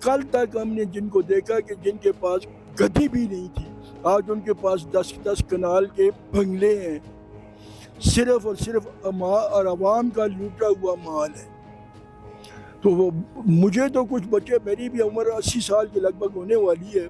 कल तक हमने जिनको देखा कि जिनके पास गद्दी भी नहीं थी, आज उनके पास 10-10 कनाल के बंगले हैं, सिर्फ और सिर्फ और अवाम का लूटा हुआ माल है। तो वो मुझे तो कुछ बच्चे, मेरी भी उम्र 80 साल के लगभग होने वाली है,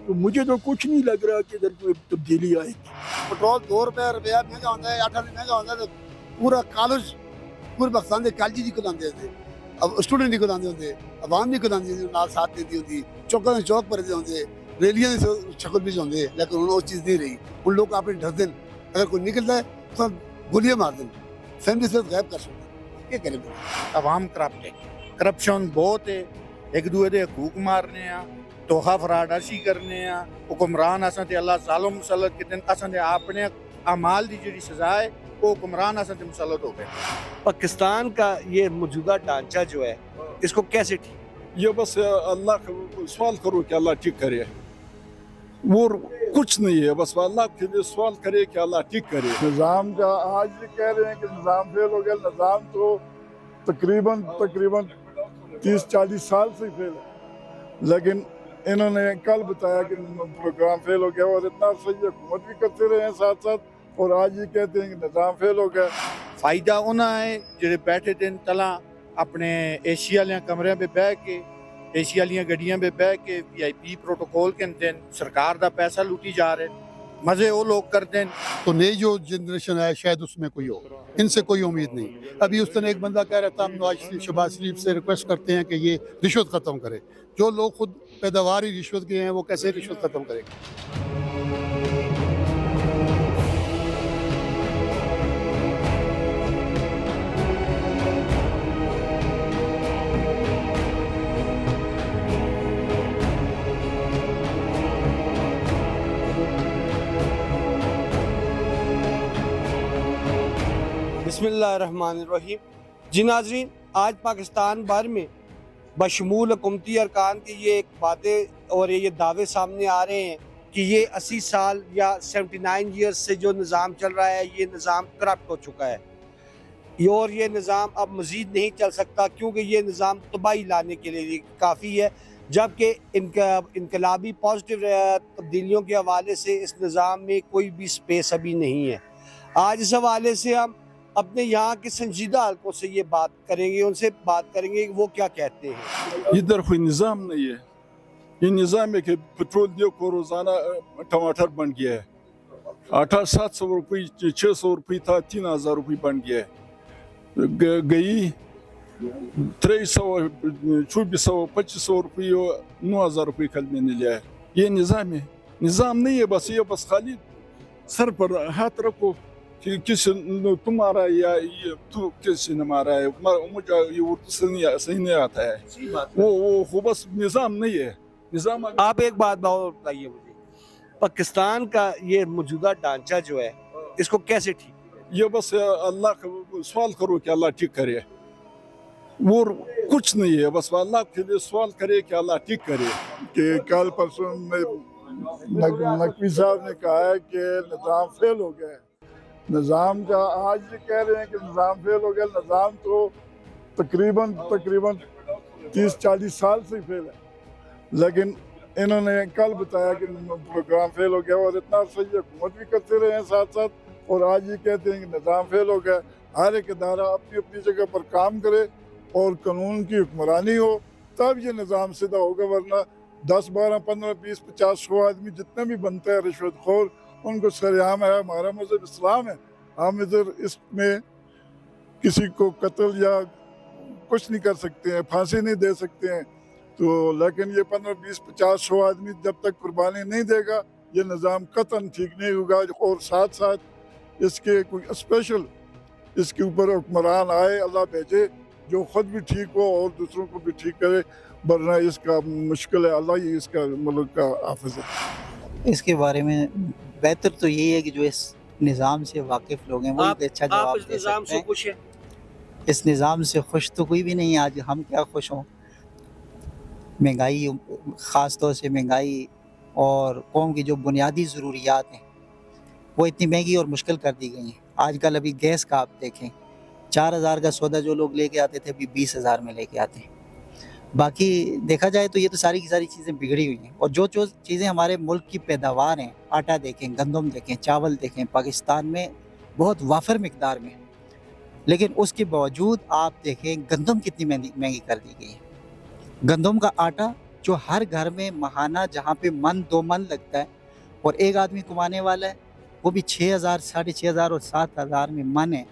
तो मुझे तो कुछ नहीं लग रहा कि इधर कोई तब्दीली आएगी। पेट्रोल ₹2 महंगा होता है, 8 महंगा होता है, तो पूरा कॉलेज पूरे पाकिस्तान के कॉलेज ही खुदाते थे, अब स्टूडेंट नहीं खुदाते होंगे, अवाम नहीं खुदाती होंगी, नाल साथ देती होंगी, चौकों में चौक पर होंगे, रैलियां शक्ल भी होंगे, लेकिन उन्होंने वो चीज़ नहीं रही। उन लोग अपने ढक दें, अगर कोई निकलता है तो गोलियां मार दें, फैमिली से गायब कर सकते, क्या करें? अवाम करप्ट है, करप्शन बहुत है, एक दूसरे के हकूक मारने आ, तोखा फराडाशी करने आ, हुक्मरान असां ते अल्लाह जालिम मुसल्लत कीते न, असां दे अपने अमाल दी जेहड़ी सजा है वो हुक्मरान असां ते मुसल्लत हो गए। पाकिस्तान का ये मौजूदा ढांचा जो है, इसको कैसे ठीक? ये बस अल्लाह का सवाल करो कि अल्लाह ठीक करे, वो कुछ नहीं है, बस अल्लाह के लिए सवाल करे कि अल्लाह ठीक करे। निज़ाम का आज ये कह रहे हैं कि निज़ाम फेल हो गया, निज़ाम तो तकरीबन 30-40 साल से फेल है, लेकिन इन्होंने कल बताया कि प्रोग्राम फेल हो गया, और इतना सही हुकूमत भी करते रहे हैं साथ साथ, और आज ये कहते हैं कि निज़ाम फेल हो गया। फायदा उन्हें है जेडे बैठे दिन तला अपने एसी वाले कमरे में बह के, एसी वाली गड्डियां में बह के VIP प्रोटोकॉल के दिन सरकार का पैसा लूटी जा रहे, मजे वो लोग करते हैं। तो नई जो जनरेशन है शायद उसमें कोई हो, इनसे कोई उम्मीद नहीं। अभी उस दिन एक बंदा कह रहा था, हम नवाज शरीफ, शहबाज शरीफ से रिक्वेस्ट करते हैं कि ये रिश्वत ख़त्म करे। जो लोग खुद पैदावार ही रिश्वत के हैं वो कैसे रिश्वत ख़त्म करेंगे? बिस्मिल्लाहिर्रहमानिर्रहीम। जी नाज़रीन, आज पाकिस्तान भर में बशमूल हुकूमती अरकान की ये एक बातें और ये दावे सामने आ रहे हैं कि ये 80 साल या 79 ईयर्स से जो निज़ाम चल रहा है, ये निज़ाम करप्ट हो चुका है, और ये निज़ाम अब मज़ीद नहीं चल सकता, क्योंकि ये निज़ाम तबाही लाने के लिए काफ़ी है। जबकि इनकलाबी पॉजिटिव तब्दीलियों के हवाले से इस निज़ाम में कोई भी स्पेस अभी नहीं है। आज इस हवाले से हम अपने यहाँ के संजीदा हल्कों से ये बात करेंगे, उनसे बात करेंगे कि वो क्या कहते हैं। इधर कोई निज़ाम नहीं है, ये निज़ाम है कि पेट्रोल को रोज़ाना टमाटर बन गया है, आटा 700 रुपये 600 रुपये था, 3000 रुपये बन गया है, गई 300 2400 2500 रुपये 9000 रुपये कल मैंने लिया है। ये निज़ाम है, निज़ाम नहीं है, बस ये बस खाली सर पर हाथ रखो कि किसी तुम मारा या ये तू किसी ने मारा है, मुझे ये उर्दू सही नहीं आता है, वो बस निज़ाम नहीं है। निज़ाम आप एक बात बताइए मुझे, पाकिस्तान का ये मौजूदा ढांचा जो है, इसको कैसे ठीक? ये बस अल्लाह का सवाल करो कि अल्लाह ठीक करे, वो कुछ नहीं है, बस अल्लाह के लिए सवाल करे कि अल्लाह ठीक करे। कि कल परसों नकवी साहब ने कहा है कि निज़ाम फेल हो गया है, निज़ाम का आज ये कह रहे हैं कि निज़ाम फेल हो गया, निज़ाम तो तकरीबन 30-40 साल से फेल है, लेकिन इन्होंने कल बताया कि प्रोग्राम फेल हो गया, और इतना सही हुकूमत भी करते रहे हैं साथ साथ, और आज ये कहते हैं कि निज़ाम फेल हो गया। हर एक इदारा अपनी अपनी जगह पर काम करे और कानून की हुक्मरानी हो, तब ये निज़ाम सीधा होगा, वरना 10, 12, 15, 20, 50, 100 आदमी जितने भी बनते हैं रिश्वतखोर, उनको सरेआम है। हमारा मज़हब इस्लाम है, हम इधर इसमें किसी को कत्ल या कुछ नहीं कर सकते हैं, फांसी नहीं दे सकते हैं, तो लेकिन ये 15, 20, 50, 100 आदमी जब तक कुर्बानी नहीं देगा, ये निज़ाम कतन ठीक नहीं होगा। और साथ साथ इसके कोई स्पेशल इसके ऊपर हुक्मरान आए, अल्लाह भेजे, जो ख़ुद भी ठीक हो और दूसरों को भी ठीक करे, वरना इसका मुश्किल है। अल्लाह ही इसका मुल्क का हाफ़िज़ है। इसके बारे में बेहतर तो यही है कि जो इस निज़ाम से वाकिफ़ लोग हैं वो अच्छा जवाब दे सकते हैं। खुश है? इस निज़ाम से खुश तो कोई भी नहीं है। आज हम क्या खुश हों, महंगाई, ख़ास तौर से महंगाई और कौम की जो बुनियादी ज़रूरियात हैं वो इतनी महंगी और मुश्किल कर दी गई हैं। आजकल अभी गैस का आप देखें, 4000 का सौदा जो लोग लेके आते थे अभी 20,000 में लेके आते हैं। बाकी देखा जाए तो ये तो सारी की सारी चीज़ें बिगड़ी हुई हैं, और जो जो चीज़ें हमारे मुल्क की पैदावार हैं, आटा देखें, गंदम देखें, चावल देखें, पाकिस्तान में बहुत वाफर मिकदार में है। लेकिन उसके बावजूद आप देखें गंदम कितनी महंगी कर दी गई है। गंदम का आटा जो हर घर में महाना जहाँ पे मन 2 मन लगता है और एक आदमी कमाने वाला है, वो भी 6,000, 6,500 और 7,000 में मन है,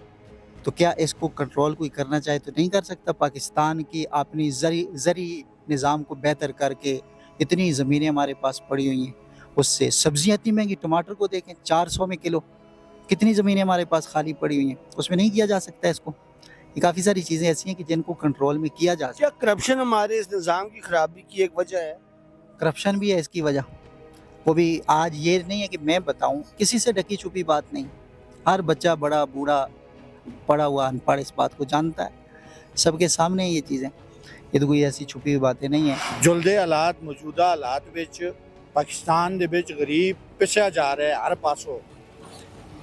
तो क्या इसको कंट्रोल कोई करना चाहे तो नहीं कर सकता? पाकिस्तान की अपनी ज़री निज़ाम को बेहतर करके इतनी ज़मीनें हमारे पास पड़ी हुई हैं, उससे सब्जियाँ इतनी महंगी, टमाटर को देखें 400 में किलो, कितनी ज़मीनें हमारे पास खाली पड़ी हुई हैं, उसमें नहीं किया जा सकता इसको? ये काफ़ी सारी चीज़ें ऐसी हैं कि जिनको कंट्रोल में किया जा सकता क्या करप्शन हमारे इस निज़ाम की खराबी की एक वजह है? है। करप्शन भी है इसकी वजह, वो भी आज ये नहीं है कि मैं बताऊं, किसी से ढकी छुपी बात नहीं, हर बच्चा बड़ा बूढ़ा पढ़ा हुआ अनपढ़ इस बात को जानता है, सबके सामने ये चीज़ें, ये तो कोई ऐसी छुपी हुई बातें नहीं है। जुलदे हालात मौजूदा हालात ਵਿੱਚ ਪਾਕਿਸਤਾਨ ਦੇ ਵਿੱਚ ਗਰੀਬ ਪਿਛਿਆ ਜਾ ਰਿਹਾ ਹੈ ਹਰ ਪਾਸੋਂ।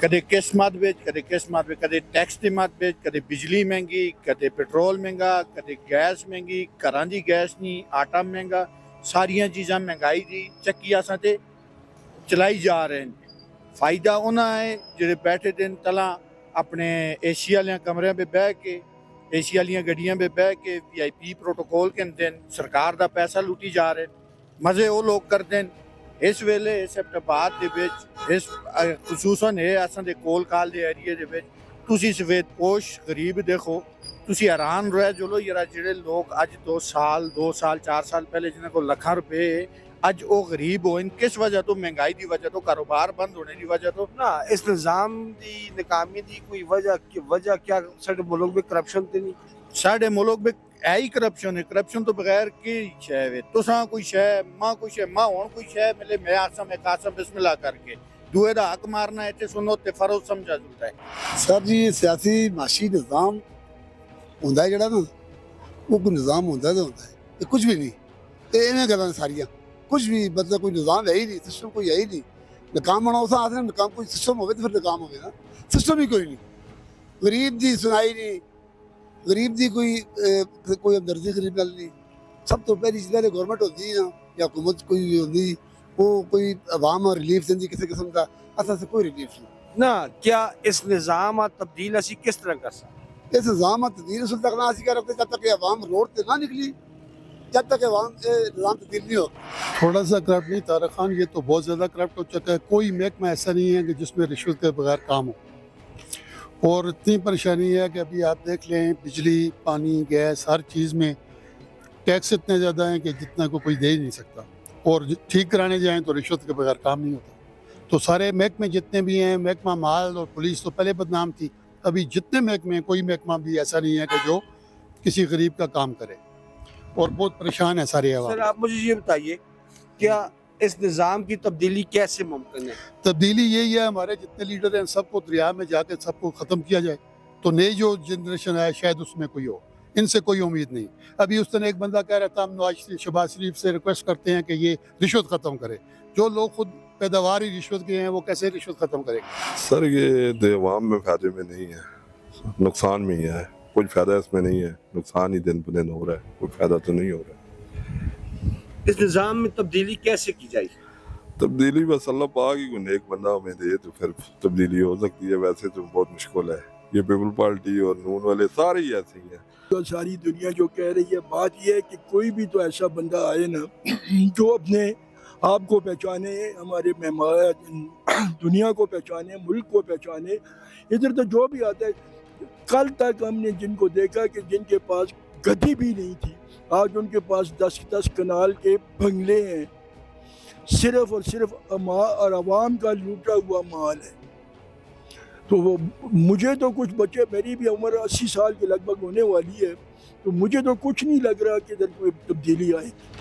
ਕਦੇ ਕਿਸ ਮਦ ਵਿੱਚ ਕਦੇ ਟੈਕਸ ਦੀ ਮਦ ਵਿੱਚ, ਕਦੇ ਬਿਜਲੀ ਮਹਿੰਗੀ, ਕਦੇ ਪੈਟਰੋਲ ਮਹਿੰਗਾ, ਕਦੇ ਗੈਸ ਮਹਿੰਗੀ, ਘਰਾਂ ਦੀ ਗੈਸ ਨਹੀਂ, ਆਟਾ ਮਹਿੰਗਾ, ਸਾਰੀਆਂ ਚੀਜ਼ਾਂ ਮਹਿੰਗਾਈ ਦੀ ਚੱਕੀ ਅਸਾਂ ਤੇ ਚਲਾਈ ਜਾ ਰਹੇ ਨੇ। ਫਾਇਦਾ ਉਹਨਾਂ ਹੈ ਜਿਹੜੇ ਬੈਠੇ ਦਿਨ ਤਲਾਂ ਆਪਣੇ ਏਸੀ ਵਾਲਿਆਂ ਕਮਰਿਆਂ 'ਤੇ ਬਹਿ ਕੇ, ਏਸੀ ਵਾਲੀਆਂ ਗੱਡੀਆਂ 'ਤੇ ਬਹਿ ਕੇ VIP ਪ੍ਰੋਟੋਕੋਲ ਕਹਿੰਦੇ ਨੇ, ਸਰਕਾਰ ਦਾ ਪੈਸਾ ਲੁੱਟੀ ਜਾ ਰਹੇ ਨੇ। ਮਜ਼ੇ ਉਹ ਲੋਕ ਕਰਦੇ ਨੇ। ਇਸ ਵੇਲੇ ਇਸ ਇਬਟਬਾਦ ਦੇ ਵਿੱਚ ਇਸ ਖਸੂਸਨ ਇਹ ਅਸਾਂ ਦੇ ਕੋਲ ਕਾਲ ਦੇ ਏਰੀਏ ਦੇ ਵਿੱਚ ਤੁਸੀਂ ਸਫੇਦ ਪੋਸ਼ ਗਰੀਬ ਦੇਖੋ, ਤੁਸੀਂ ਹੈਰਾਨ ਰਹਿ ਜਾਓ ਯਾਰ, ਜਿਹੜੇ ਲੋਕ ਅੱਜ 2 ਸਾਲ 4 ਸਾਲ ਪਹਿਲੇ ਜਿਨ੍ਹਾਂ ਕੋਲ ਲੱਖਾਂ ਰੁਪਏ, ਅੱਜ ਉਹ ਗਰੀਬ ਹੋਏ ਕਿਸ ਵਜ੍ਹਾ ਤੋਂ? ਮਹਿੰਗਾਈ ਦੀ ਵਜ੍ਹਾ ਤੋਂ, ਕਾਰੋਬਾਰ ਬੰਦ ਹੋਣੇ ਦੀ ਵਜ੍ਹਾ ਤੋਂ। ਨਾ ਇਸ ਨਿਜ਼ਾਮ ਦੀ ਨਾਕਾਮੀ ਦੀ ਕੋਈ ਵਜ੍ਹਾ ਕਿਆ ਸਾਡੇ ਮੁਲਕ ਵਿੱਚ ਕਰਪਸ਼ਨ ਤੇ ਨਹੀਂ? ਸਾਡੇ ਮੁਲਕ ਵਿੱਚ ਹੈ ਹੀ ਕਰਪਸ਼ਨ ਹੈ। ਕਰਪਸ਼ਨ ਤੋਂ ਬਗੈਰ ਕੀ ਸ਼ੈ ਵੇ? ਤੁਸਾਂ ਕੋਈ ਸ਼ੈ, ਮਾਂ ਕੋਈ ਸ਼ੈ, ਮਾਂ ਹੁਣ ਕੋਈ ਸ਼ੈ ਮਿਲੇ ਮੈਂ ਆਸਮ ਹੈ ਕਾਸਮ ਬਿਸਮਿਲ੍ਲਾ ਕਰਕੇ ਦੂਏ ਦਾ ਹੱਕ ਮਾਰਨਾ ਇੱਥੇ ਸੁਣੋ ਤੇ ਫਰਜ਼ ਸਮਝਾ ਜਾਂਦਾ ਹੈ। ਸਰ ਜੀ ਸਿਆਸੀ ਮਾਸ਼ੀ ਨਿਜ਼ਾਮ ਹੁੰਦਾ ਹੈ ਜਿਹੜਾ ਨਾ, ਉਹ ਕੋਈ ਨਿਜ਼ਾਮ ਹੁੰਦਾ ਤਾਂ ਹੁੰਦਾ ਹੈ, ਇਹ ਕੁਝ ਵੀ ਨਹੀਂ। ਇਹ ਐਵੇਂ ਗੱਲਾਂ ਸਾਰੀਆਂ, ਕੁਝ ਵੀ ਮਤਲਬ ਕੋਈ ਨਿਜ਼ਾਮ ਹੈ ਹੀ ਨਹੀਂ, ਸਿਸਟਮ ਕੋਈ ਹੈ ਹੀ ਨਹੀਂ। ਨਕਾਮ ਹੋਣਾ ਉਸ ਆਖਦੇ ਨਕਾਮ, ਕੋਈ ਸਿਸਟਮ ਹੋਵੇ ਤਾਂ ਫਿਰ ਨਕਾਮ ਹੋਵੇ ਨਾ, ਸਿਸਟਮ ਹੀ ਕੋਈ ਨਹੀਂ। ਗਰੀਬ ਦੀ ਸੁਣਾਈ ਨਹੀਂ, ਗਰੀਬ ਦੀ ਕੋਈ ਹਮਦਰਦੀ ਗਰੀਬ ਨਾਲ ਨਹੀਂ। ਸਭ ਤੋਂ ਪਹਿਲੀ ਚੀਜ਼ ਪਹਿਲੇ ਗੌਰਮੈਂਟ ਹੁੰਦੀ ਨਾ ਜਾਂ ਹਕੂਮਤ ਕੋਈ ਹੁੰਦੀ, ਉਹ ਕੋਈ ਆਵਾਮ ਰਿਲੀਫ ਦਿੰਦੀ ਕਿਸੇ ਕਿਸਮ ਦਾ, ਅਸਾਂ ਸੇ ਕੋਈ ਰਿਲੀਫ ਨਹੀਂ। ਨਾ क्या इस निज़ाम तब्दील ਅਸੀਂ किस तरह कर सकते? इस निज़ाम तब्दील उस तक ना क्या रखते जब तक कि अवाम रोड पे ना निकली, जब तक अवाम निज़ाम तब्दील नहीं हो। थोड़ा सा करप्ट नहीं तारक खान, ये तो बहुत ज़्यादा करप्ट हो चुका है। कोई महकमा ऐसा नहीं है कि जिसमें रिश्वत के बगैर काम हो। और इतनी परेशानी है कि अभी आप देख लें, बिजली, पानी, गैस, हर चीज़ में टैक्स इतने ज़्यादा हैं कि जितना को कोई दे ही नहीं सकता। और ठीक कराने जाएँ तो रिश्वत के बगैर काम नहीं होता। तो सारे महकमे जितने भी हैं, महकमा माल और पुलिस तो पहले बदनाम थी, अभी जितने महकमे, कोई महकमा भी ऐसा नहीं है कि जो किसी गरीब का काम करे। और बहुत परेशान है सारे सर आवाम। आप मुझे ये बताइए, क्या इस निज़ाम की तब्दीली कैसे मुमकिन है? तब्दीली यही है, हमारे जितने लीडर हैं सबको दरिया में जाके सबको ख़त्म किया जाए, तो नई जो जनरेशन है शायद उसमें कोई हो। इनसे कोई उम्मीद नहीं। अभी उस दिन एक बंदा कह रहा था, हम शहबाज शरीफ से रिक्वेस्ट करते हैं कि ये रिश्वत ख़त्म करे। जो लोग खुद पैदावार ही रिश्वत के हैं, वो कैसे रिश्वत ख़त्म करेंगे? सर ये अवाम में फ़ायदे में नहीं है, नुकसान में ही है। कुछ फ़ायदा इसमें नहीं है, नुकसान ही दिन ब दिन हो रहा है, कोई फ़ायदा तो नहीं हो रहा है। इस निज़ाम में तब्दीली कैसे की जाए? तब्दीली बस अल्लाह पाक ही कोई नेक बंदा हमें दे तो फिर तब्दीली हो सकती है, वैसे तो बहुत मुश्किल है। ये पीपल पार्टी और नून वाले सारे ही ऐसे ही हैं। तो सारी दुनिया जो कह रही है, बात यह है कि कोई भी तो ऐसा बंदा आए ना जो अपने आप को पहचाने, हमारे मेहमान दुनिया को पहचाने, मुल्क को पहचाने। इधर तो जो भी आता है, कल तक हमने जिनको देखा कि जिनके पास गद्दी भी नहीं थी, आज उनके पास 10-10 कनाल के बंगले हैं, सिर्फ और सिर्फ और अवाम का लूटा हुआ माल है। तो वो मुझे तो कुछ बच्चे, मेरी भी उम्र 80 साल के लगभग होने वाली है, तो मुझे तो कुछ नहीं लग रहा कि इधर कोई तब्दीली आएगी।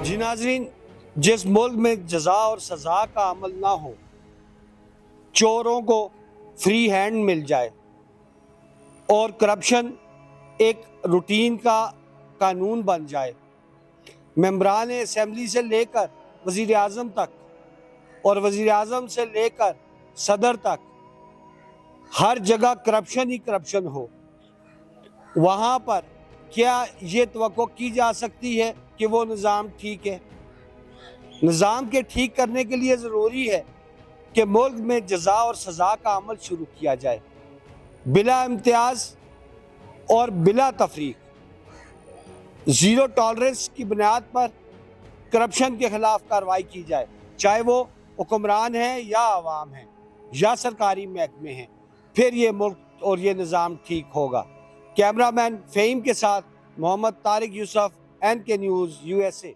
जी नाज़रीन, जिस मुल्क में जज़ा और सज़ा का अमल ना हो, चोरों को फ्री हैंड मिल जाए, اور کرپشن ایک روٹین کا قانون بن جائے. ممبران اسمبلی سے لے کر وزیر اعظم تک اور وزیر اعظم سے لے کر صدر تک ہر جگہ کرپشن ہی کرپشن ہو. وہاں پر کیا یہ توقع کی جا سکتی ہے کہ وہ نظام ٹھیک ہے؟ نظام کے ٹھیک کرنے کے لیے ضروری ہے کہ ملک میں جزا اور سزا کا عمل شروع کیا جائے، بلا امتیاز اور بلا تفریق. زیرو ٹالرنس کی بنیاد پر کرپشن کے خلاف کارروائی کی جائے، چاہے وہ حکمران ہیں یا عوام ہیں یا سرکاری محکمے ہیں. پھر یہ ملک اور یہ نظام ٹھیک ہوگا. کیمرہ مین فہیم کے ساتھ محمد طارق یوسف، NK نیوز USA.